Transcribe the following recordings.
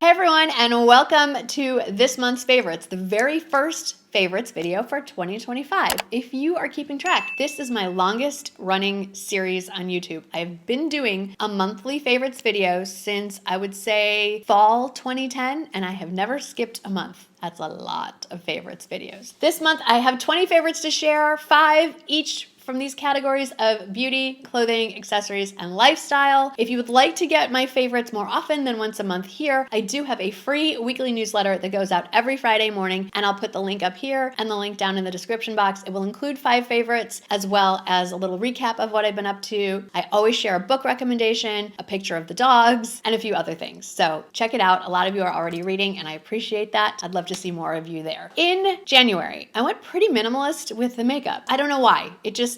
Hey everyone, and welcome to this month's favorites, the very first favorites video for 2025. If you are keeping track, this is my longest running series on YouTube. I've been doing a monthly favorites video since I would say fall 2010, and I have never skipped a month. That's a lot of favorites videos. This month I have 20 favorites to share, 5 each from these categories of beauty, clothing, accessories, and lifestyle. If you would like to get my favorites more often than once a month here, I do have a free weekly newsletter that goes out every Friday morning, and I'll put the link up here and the link down in the description box. It will include 5 favorites as well as a little recap of what I've been up to. I always share a book recommendation, a picture of the dogs, and a few other things. So check it out. A lot of you are already reading, and I appreciate that. I'd love to see more of you there. In January, I went pretty minimalist with the makeup. I don't know why.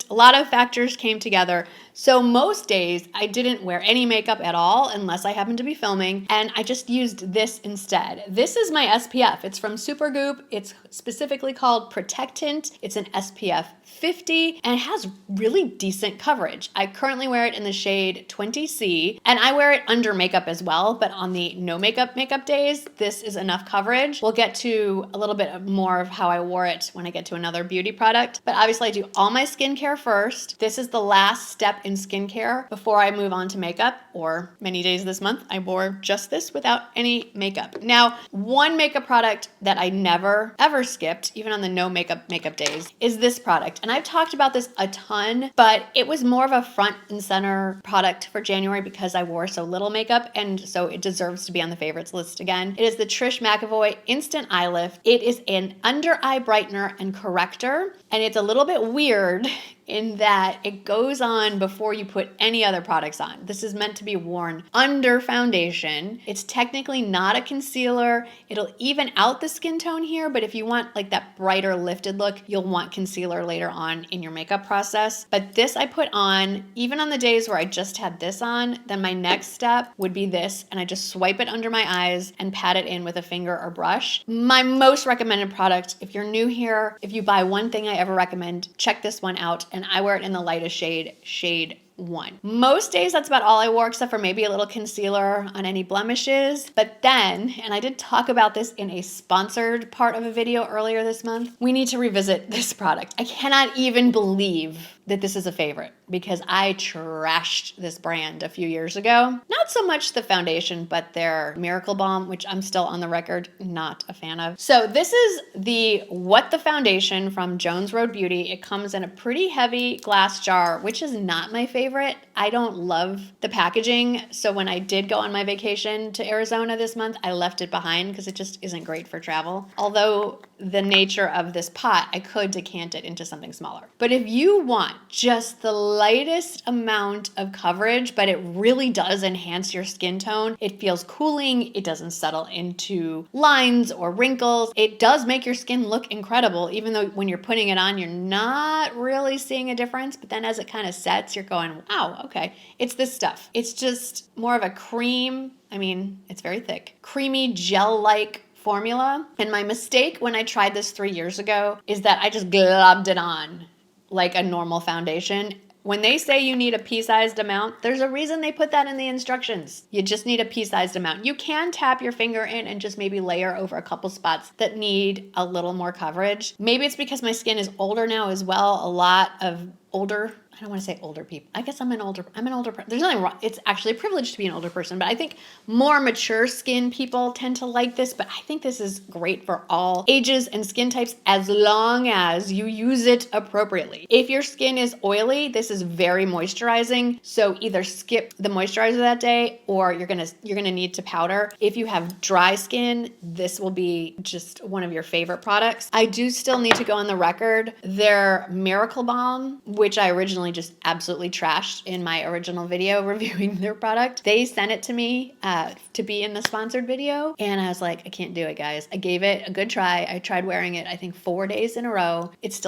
A lot of factors came together. So most days I didn't wear any makeup at all unless I happened to be filming, and I just used this instead. This is my SPF. It's from SuperGoop. It's specifically called Protectint. It's an SPF 50 and it has really decent coverage. I currently wear it in the shade 20C, and I wear it under makeup as well, but on the no makeup days, this is enough coverage. We'll get to a little bit more of how I wore it when I get to another beauty product, but obviously I do all my skincare first. This is the last step in skincare before I move on to makeup, or many days this month I wore just this without any makeup. Now, one makeup product that I never ever skipped, even on the no makeup days, is this product. And I've talked about this a ton, but it was more of a front and center product for January because I wore so little makeup, and so it deserves to be on the favorites list again. It is the Trish McEvoy Instant Eye Lift. It is an under eye brightener and corrector, and it's a little bit weird in that it goes on before you put any other products on. This is meant to be worn under foundation. It's technically not a concealer. It'll even out the skin tone here, but if you want like that brighter lifted look, you'll want concealer later on in your makeup process. But this I put on, even on the days where I just had this on, then my next step would be this, and I just swipe it under my eyes and pat it in with a finger or brush. My most recommended product, if you're new here, if you buy one thing I ever recommend, check this one out. And I wear it in the lightest shade 1. Most days that's about all I wore, except for maybe a little concealer on any blemishes. But then, and I did talk about this in a sponsored part of a video earlier this month, we need to revisit this product. I cannot even believe that this is a favorite because I trashed this brand a few years ago. Not so much the foundation, but their Miracle Balm, which I'm still on the record not a fan of. So this is the What the Foundation from Jones Road Beauty. It comes in a pretty heavy glass jar, which is not my favorite. I don't love the packaging. So when I did go on my vacation to Arizona this month, I left it behind because it just isn't great for travel. Although the nature of this pot, I could decant it into something smaller. But if you want just the lightest amount of coverage, but it really does enhance your skin tone, it feels cooling, it doesn't settle into lines or wrinkles, it does make your skin look incredible, even though when you're putting it on, you're not really seeing a difference, but then as it kind of sets, you're going, wow, okay, it's this stuff. It's just more of a cream, it's very thick, creamy gel-like formula. And my mistake when I tried this 3 years ago is that I just globbed it on like a normal foundation. When they say you need a pea-sized amount, there's a reason they put that in the instructions. You just need a pea-sized amount. You can tap your finger in and just maybe layer over a couple spots that need a little more coverage. Maybe it's because my skin is older now as well. A lot of older, I don't want to say older people. I guess I'm an older person. There's nothing wrong. It's actually a privilege to be an older person, but I think more mature skin people tend to like this, but I think this is great for all ages and skin types as long as you use it appropriately. If your skin is oily, this is very moisturizing, so either skip the moisturizer that day or you're gonna need to powder. If you have dry skin, this will be just one of your favorite products. I do still need to go on the record. Their Miracle Balm, which I originally just absolutely trashed in my original video reviewing their product. They sent it to me to be in the sponsored video, and I was like, I can't do it, guys. I gave it a good try. I tried wearing it, I think 4 days in a row. It's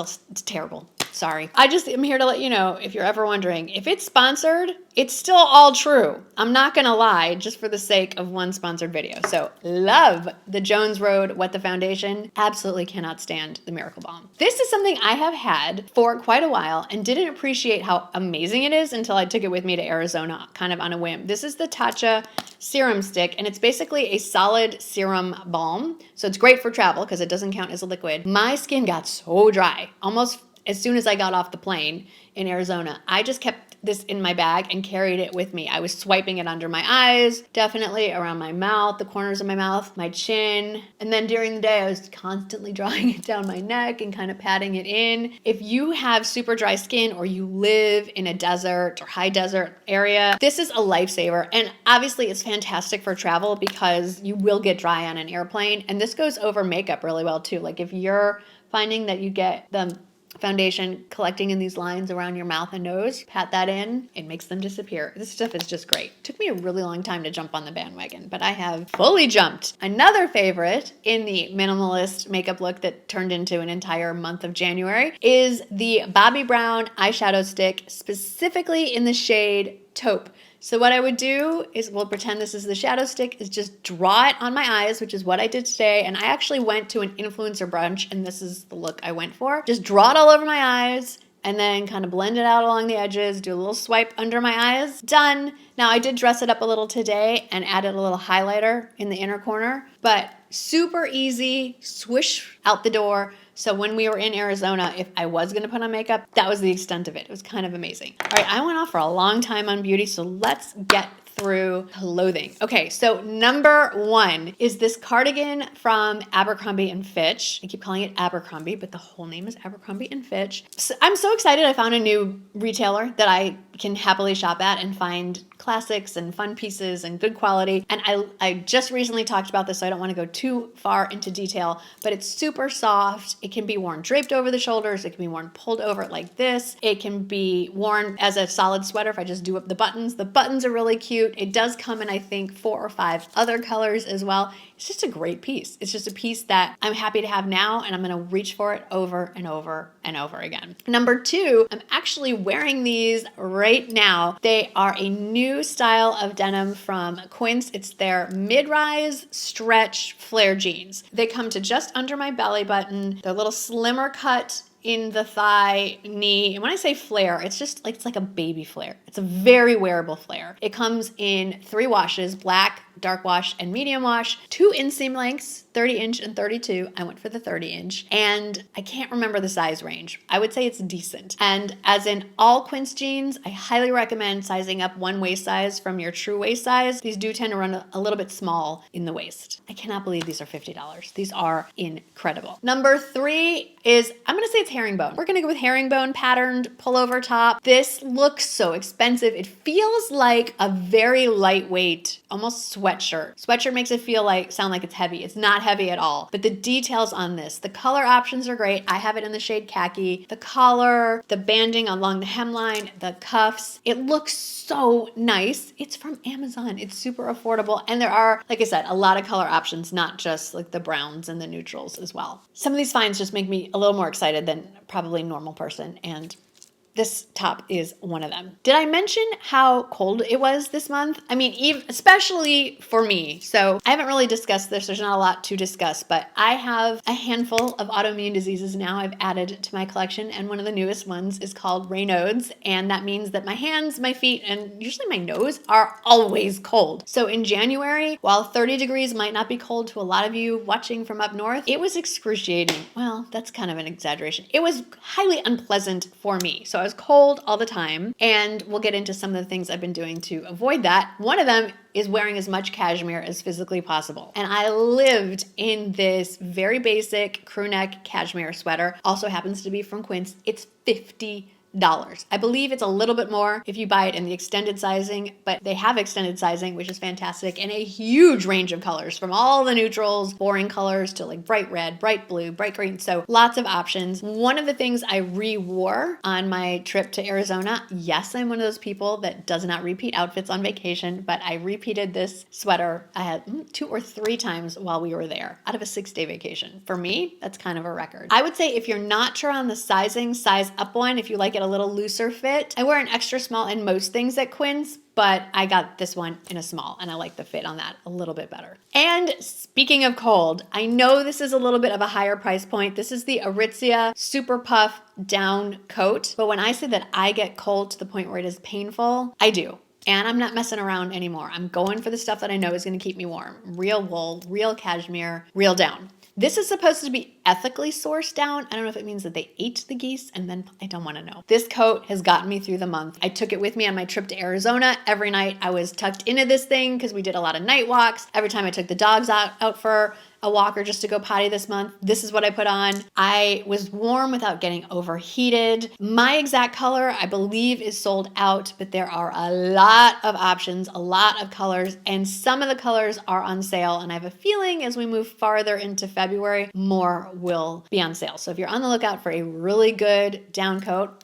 terrible. Sorry. I just am here to let you know, if you're ever wondering, if it's sponsored, it's still all true. I'm not going to lie just for the sake of one sponsored video. So love the Jones Road Wet the Foundation. Absolutely cannot stand the Miracle Balm. This is something I have had for quite a while and didn't appreciate how amazing it is until I took it with me to Arizona kind of on a whim. This is the Taupe Serum Stick, and it's basically a solid serum balm. So it's great for travel because it doesn't count as a liquid. My skin got so dry almost as soon as I got off the plane in Arizona. I just kept this in my bag and carried it with me. I was swiping it under my eyes, definitely around my mouth, the corners of my mouth, my chin. And then during the day, I was constantly drawing it down my neck and kind of patting it in. If you have super dry skin or you live in a desert or high desert area, this is a lifesaver. And obviously it's fantastic for travel because you will get dry on an airplane. And this goes over makeup really well too. Like if you're finding that you get the foundation collecting in these lines around your mouth and nose, pat that in, it makes them disappear. This stuff is just great. Took me a really long time to jump on the bandwagon, but I have fully jumped. Another favorite in the minimalist makeup look that turned into an entire month of January is the Bobbi Brown eyeshadow stick, specifically in the shade Taupe. So what I would do is, we'll pretend this is the shadow stick, is just draw it on my eyes, which is what I did today. And I actually went to an influencer brunch, and this is the look I went for. Just draw it all over my eyes, and then kind of blend it out along the edges, do a little swipe under my eyes. Done. Now I did dress it up a little today and added a little highlighter in the inner corner, but super easy, swish out the door. So when we were in Arizona, if I was going to put on makeup, that was the extent of it. It was kind of amazing. All right, I went off for a long time on beauty, so let's get through clothing. Okay, so number one is this cardigan from Abercrombie & Fitch. I keep calling it Abercrombie, but the whole name is Abercrombie & Fitch. So I'm so excited I found a new retailer that I can happily shop at and find classics and fun pieces and good quality. And I just recently talked about this, so I don't want to go too far into detail, but it's super soft. It can be worn draped over the shoulders. It can be worn pulled over like this. It can be worn as a solid sweater if I just do up the buttons. The buttons are really cute. It does come in, I think, 4 or 5 other colors as well. It's just a great piece. It's just a piece that I'm happy to have now, and I'm going to reach for it over and over and over again. Number 2, I'm actually wearing these right now. They are a new style of denim from Quince. It's their mid-rise stretch flare jeans. They come to just under my belly button. They're a little slimmer cut in the thigh, knee. And when I say flare, it's just like, it's like a baby flare. It's a very wearable flare. It comes in 3 washes, black, dark wash, and medium wash, 2 inseam lengths, 30-inch and 32. I went for the 30-inch, and I can't remember the size range. I would say it's decent. And as in all Quince jeans, I highly recommend sizing up 1 waist size from your true waist size. These do tend to run a little bit small in the waist. I cannot believe these are $50. These are incredible. Number 3 is, I'm going to say it's herringbone. We're going to go with herringbone patterned pullover top. This looks so expensive. It feels like a very lightweight, almost sweatshirt. Sweatshirt makes it sound like it's heavy. It's not heavy at all. But the details on this, the color options are great. I have it in the shade khaki. The collar, the banding along the hemline, the cuffs, it looks so nice. It's from Amazon. It's super affordable. And there are, like I said, a lot of color options, not just like the browns and the neutrals as well. Some of these finds just make me a little more excited than probably a normal person, and this top is one of them. Did I mention how cold it was this month? I mean, especially for me. So I haven't really discussed this. There's not a lot to discuss, but I have a handful of autoimmune diseases now I've added to my collection, and one of the newest ones is called Raynaud's, and that means that my hands, my feet, and usually my nose are always cold. So in January, while 30 degrees might not be cold to a lot of you watching from up north, it was excruciating. Well, that's kind of an exaggeration. It was highly unpleasant for me. So I was cold all the time, and we'll get into some of the things I've been doing to avoid that. One of them is wearing as much cashmere as physically possible. And I lived in this very basic Crewneck cashmere sweater. Also happens to be from Quince. It's $50. I believe it's a little bit more if you buy it in the extended sizing, but they have extended sizing, which is fantastic, and a huge range of colors from all the neutrals, boring colors to like bright red, bright blue, bright green. So lots of options. One of the things I re-wore on my trip to Arizona, yes, I'm one of those people that does not repeat outfits on vacation, but I repeated this sweater I had 2 or 3 times while we were there out of a 6-day vacation. For me, that's kind of a record. I would say if you're not sure on the sizing, size up one. If you like it a little looser fit, I wear an extra small in most things at Quince, but I got this one in a small and I like the fit on that a little bit better. And speaking of cold, I know this is a little bit of a higher price point. This is the Aritizia SuperPuff down coat. But when I say that I get cold to the point where it is painful, I do. And I'm not messing around anymore. I'm going for the stuff that I know is going to keep me warm. Real wool, real cashmere, real down. This is supposed to be ethically sourced down. I don't know if it means that they ate the geese and then I don't want to know. This coat has gotten me through the month. I took it with me on my trip to Arizona. Every night I was tucked into this thing because we did a lot of night walks. Every time I took the dogs out for a walker just to go potty this month, this is what I put on. I was warm without getting overheated. My exact color, I believe, is sold out, but there are a lot of options, a lot of colors, and some of the colors are on sale. And I have a feeling as we move farther into February, more will be on sale. So if you're on the lookout for a really good down coat,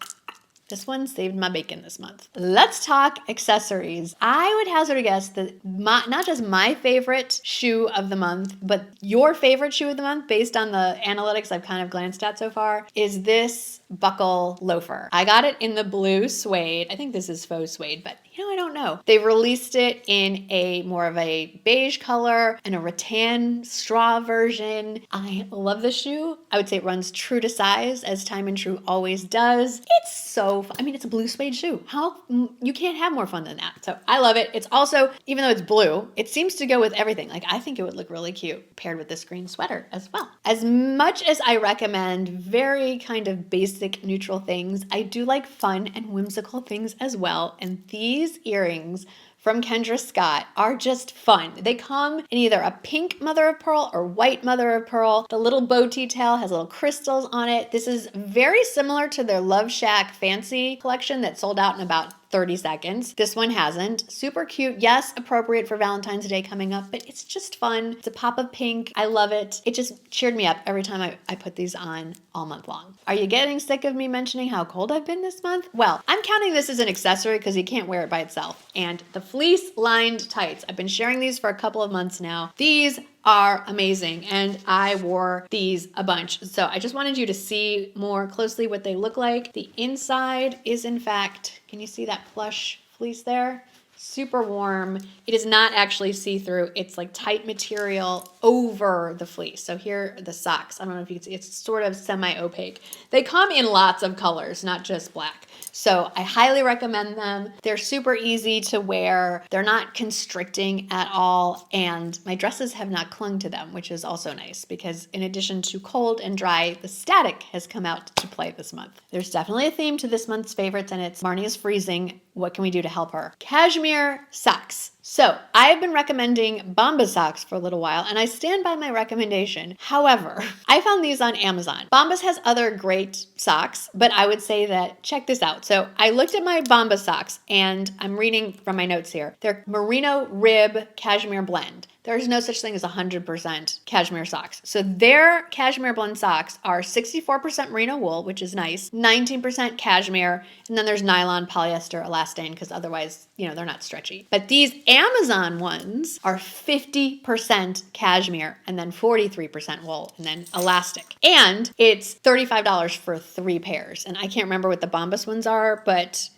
this one saved my bacon this month. Let's talk accessories. I would hazard a guess that not just my favorite shoe of the month, but your favorite shoe of the month, based on the analytics I've kind of glanced at so far, is this buckle loafer. I got it in the blue suede. I think this is faux suede, but I don't know. They released it in a more of a beige color and a rattan straw version. I love the shoe. I would say it runs true to size, as Time and True always does. It's so fun. I mean, it's a blue suede shoe. You can't have more fun than that. So I love it. It's also, even though it's blue, it seems to go with everything. Like, I think it would look really cute paired with this green sweater as well. As much as I recommend very kind of basic neutral things, I do like fun and whimsical things as well. And these earrings from Kendra Scott are just fun. They come in either a pink mother of pearl or white mother of pearl. The little bow tail has little crystals on it. This is very similar to their Love Shack Fancy collection that sold out in about 30 seconds. This one hasn't. Super cute. Yes, appropriate for Valentine's Day coming up, but it's just fun. It's a pop of pink. I love it. It just cheered me up every time I put these on all month long. Are you getting sick of me mentioning how cold I've been this month? Well, I'm counting this as an accessory because you can't wear it by itself. And the fleece lined tights. I've been sharing these for a couple of months now. These are amazing, and I wore these a bunch. So I just wanted you to see more closely what they look like. The inside is, in fact, can you see that plush fleece there? Super warm. It is not actually see-through. It's like tight material over the fleece. So here are the socks. I don't know if you can see. It's sort of semi-opaque. They come in lots of colors, not just black. So I highly recommend them. They're super easy to wear. They're not constricting at all. And my dresses have not clung to them, which is also nice because in addition to cold and dry, the static has come out to play this month. There's definitely a theme to this month's favorites, and it's Marnie is freezing. What can we do to help her? Cashmere socks. So I have been recommending Bombas socks for a little while, and I stand by my recommendation. However, I found these on Amazon. Bombas has other great socks, but I would say that check this out. So I looked at my Bombas socks, and I'm reading from my notes here. They're merino rib cashmere blend. There's no such thing as 100% cashmere socks. So their cashmere blend socks are 64% merino wool, which is nice, 19% cashmere, and then there's nylon, polyester, elastane, because otherwise, they're not stretchy. But these Amazon ones are 50% cashmere and then 43% wool and then elastic. And it's $35 for 3 pairs. And I can't remember what the Bombas ones are, but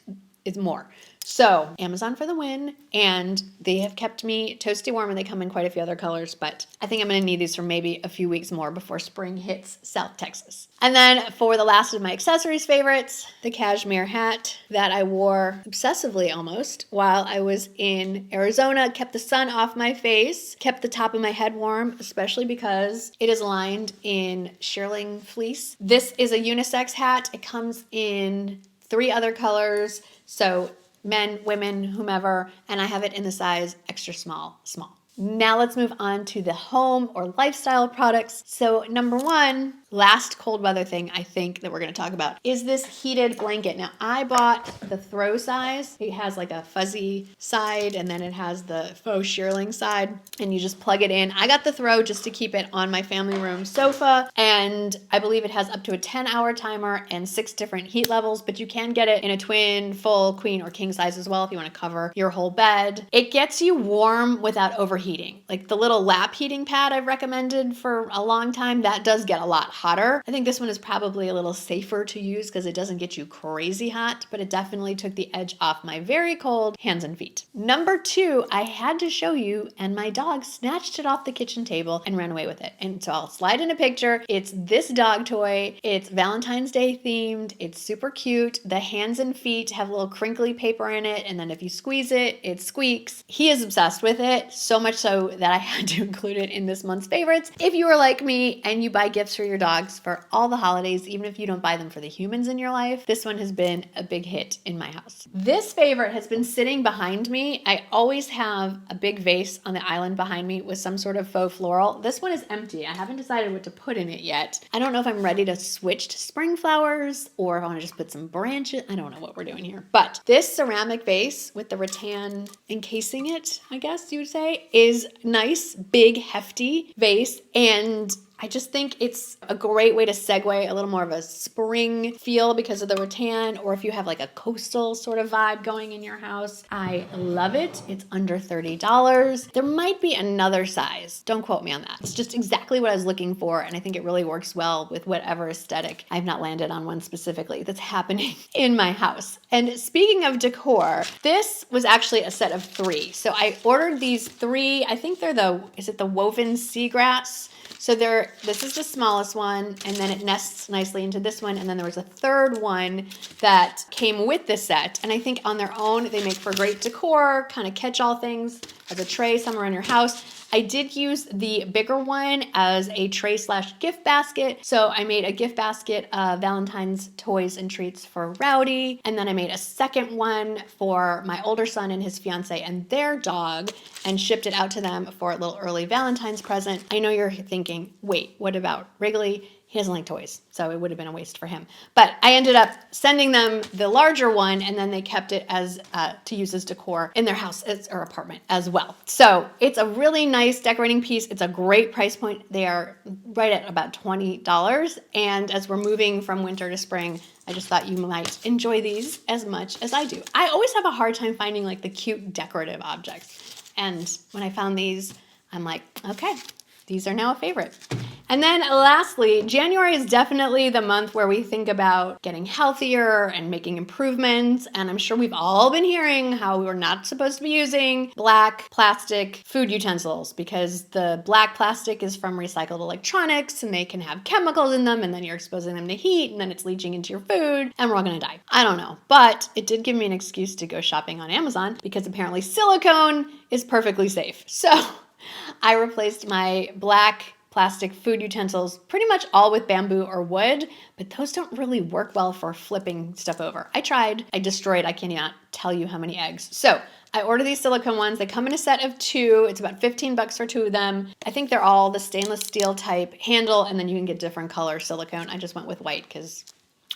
it's more. So Amazon for the win, and they have kept me toasty warm, and they come in quite a few other colors, but I think I'm going to need these for maybe a few weeks more before spring hits South Texas. And then for the last of my accessories favorites, the cashmere hat that I wore obsessively almost while I was in Arizona, kept the sun off my face, kept the top of my head warm, especially because it is lined in shearling fleece. This is a unisex hat. It comes in 3 other colors, so men, women, whomever, and I have it in the size extra small, small. Now let's move on to the home or lifestyle products. So number 1, last cold weather thing I think that we're going to talk about is this heated blanket. Now, I bought the throw size. It has like a fuzzy side and then it has the faux shearling side, and you just plug it in. I got the throw just to keep it on my family room sofa, and I believe it has up to a 10-hour timer and 6 different heat levels, but you can get it in a twin, full, queen, or king size as well if you want to cover your whole bed. It gets you warm without overheating. Like the little lap heating pad I've recommended for a long time, that does get a lot hotter. I think this one is probably a little safer to use because it doesn't get you crazy hot, but it definitely took the edge off my very cold hands and feet. Number 2, I had to show you, and my dog snatched it off the kitchen table and ran away with it. And so I'll slide in a picture. It's this dog toy. It's Valentine's Day themed. It's super cute. The hands and feet have a little crinkly paper in it, and then if you squeeze it, it squeaks. He is obsessed with it, so much so that I had to include it in this month's favorites. If you are like me and you buy gifts for your dogs for all the holidays, even if you don't buy them for the humans in your life, this one has been a big hit in my house. This favorite has been sitting behind me. I always have a big vase on the island behind me with some sort of faux floral. This one is empty. I haven't decided what to put in it yet. I don't know if I'm ready to switch to spring flowers or if I want to just put some branches. I don't know what we're doing here. But this ceramic vase with the rattan encasing it, I guess you would say, is nice, big, hefty vase, and I just think it's a great way to segue a little more of a spring feel because of the rattan, or if you have like a coastal sort of vibe going in your house. I love it. It's under $30. There might be another size. Don't quote me on that. It's just exactly what I was looking for, and I think it really works well with whatever aesthetic. I've not landed on one specifically that's happening in my house. And speaking of decor, this was actually a set of 3. So I ordered these 3, I think they're is it the woven seagrass? So this is the smallest one, and then it nests nicely into this one, and then there was a third one that came with the set, and I think on their own they make for great decor, kind of catch-all things as a tray somewhere in your house. I did use the bigger one as a tray/gift basket. So I made a gift basket of Valentine's toys and treats for Rowdy. And then I made a second one for my older son and his fiance and their dog and shipped it out to them for a little early Valentine's present. I know you're thinking, wait, what about Wrigley? He doesn't like toys, so it would have been a waste for him. But I ended up sending them the larger one, and then they kept it as to use as decor in their house or apartment as well. So it's a really nice decorating piece. It's a great price point. They are right at about $20. And as we're moving from winter to spring, I just thought you might enjoy these as much as I do. I always have a hard time finding like the cute decorative objects. And when I found these, I'm like, okay, these are now a favorite. And then lastly, January is definitely the month where we think about getting healthier and making improvements. And I'm sure we've all been hearing how we're not supposed to be using black plastic food utensils because the black plastic is from recycled electronics and they can have chemicals in them, and then you're exposing them to heat and then it's leaching into your food and we're all gonna die. I don't know, but it did give me an excuse to go shopping on Amazon because apparently silicone is perfectly safe. So I replaced my black plastic food utensils pretty much all with bamboo or wood, but those don't really work well for flipping stuff over. I tried, I destroyed, I cannot tell you how many eggs. So I ordered these silicone ones. They come in a set of 2. It's about $15 for 2 of them. I think they're all the stainless steel type handle, and then you can get different color silicone. I just went with white because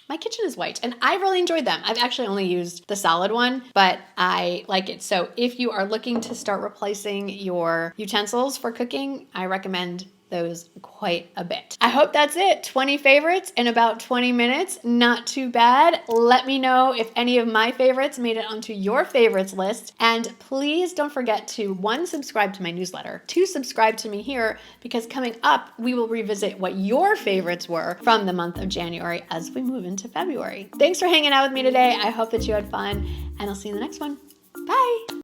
my kitchen is white, and I really enjoyed them. I've actually only used the solid one, but I like it. So if you are looking to start replacing your utensils for cooking, I recommend those quite a bit. I hope that's it. 20 favorites in about 20 minutes. Not too bad. Let me know if any of my favorites made it onto your favorites list. And please don't forget to 1, subscribe to my newsletter, 2, subscribe to me here, because coming up, we will revisit what your favorites were from the month of January as we move into February. Thanks for hanging out with me today. I hope that you had fun, and I'll see you in the next one. Bye.